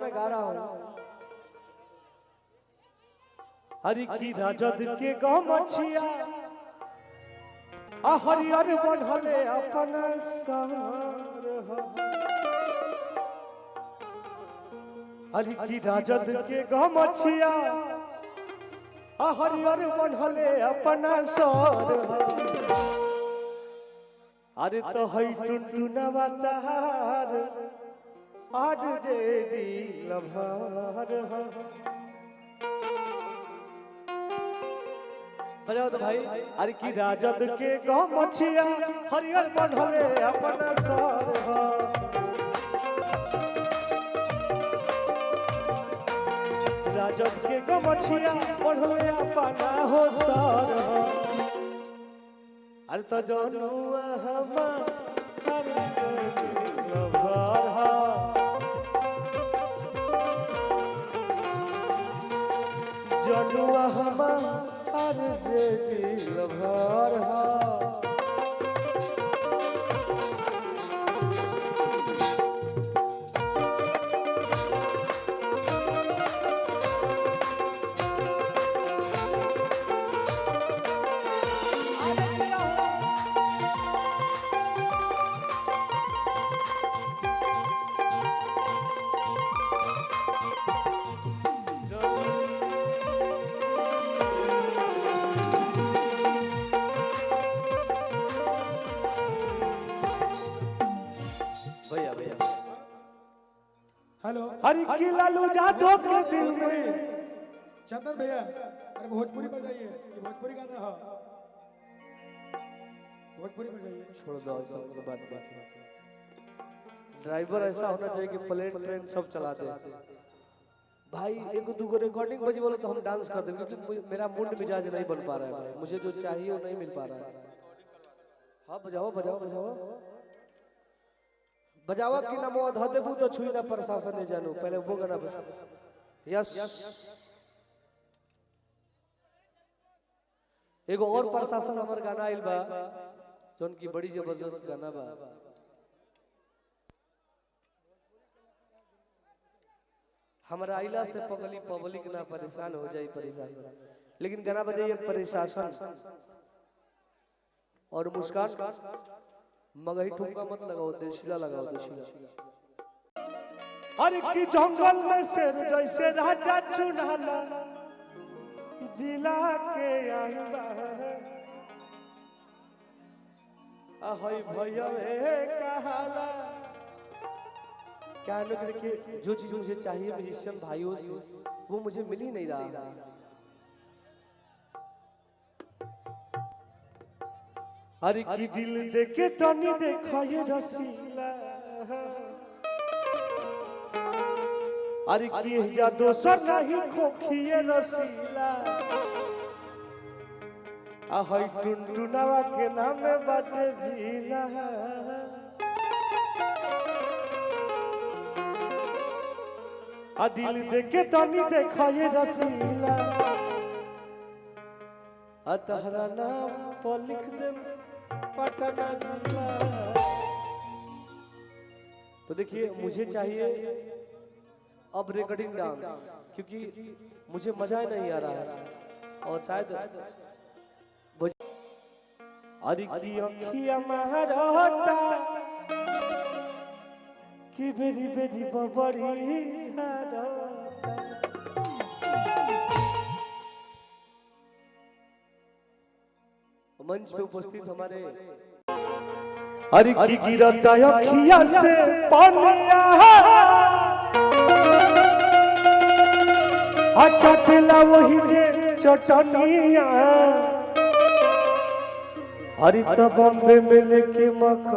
मैं गा रहा हूँ। हरि की राजद के गमछिया हरियर बढ़ले अपन सार। हरि की राजद के गमछिया हरियर बढ़ले अपन सार। अरे तो हई टुनटुनवा तहार आज जे दिल भर। बजाओ तो भाई। अरे की राजद के गमछिया हरियर बढ़ले अपन सार। राजद के गमछिया बढ़ले अपन हो सार। अरे तो जनुआ हमार दिल भर। जनुआ हमार जे दिल भर। हेलो हरि की लालू जादव के दिल में चंदन भैया, अरे भोजपुरी बजाइए। ये भोजपुरी गाना है, भोजपुरी बजाइए। छोड़ दो सब बात। ड्राइवर ऐसा होना चाहिए कि प्लेन ट्रेन सब चला दे। भाई एक दो रिकॉर्डिंग बजी बोलो तो हम डांस कर देंगे, क्योंकि मेरा मूड मिजाज नहीं बन पा रहा है। मुझे जो चाहिए वो नहीं मिल पा रहा है। हाँ बजाओ बजाओ बजाओ बजावा की नमो धदेबू तो छुई ना प्रशासन ने जानू। पहले वो गाना बजा। यस एगो और प्रशासन हमार गाना आइल बा जोन की बड़ी जबरदस्त गाना बा। हमारा आइला से पगली पब्लिक ना परेशान हो जाए प्रशासन। लेकिन गाना बजाइए प्रशासन और मुस्कान। मगही ठुमका मत लगाओ, देशिला लगाओ देशिला। अरे की जंगल में शेर जैसे राजा चुनाला जिला के आंबा। अहै भैया कहाला। क्या देखिए, जो चीज मुझे चाहिए म्यूजिशियन भाइयों से वो मुझे मिल ही नहीं रहा। अरे की दिल देके टनी देखा ये रसीला। अरे की जा दोसर नहीं खोखिए रसीला। हई टुनटुनवा के नाम बाटे जिला। आ दिल देके टनी देखा ये रसीला। तहरा नाम पर लिख दे पटना जिला। तो देखिए मुझे चाहिए अब रिकॉर्डिंग डांस, क्योंकि मुझे मजा ही नहीं आ रहा है। और शायद अरे की अखिया महारता कि बेरी बेरी बबड़ी झाड़ा। मंच पे उपस्थित हमारे अरे की गिरता अखिया से पानिया। अच्छा ठेला वही जे चटनिया। अरे तो बॉम्बे में लेके मका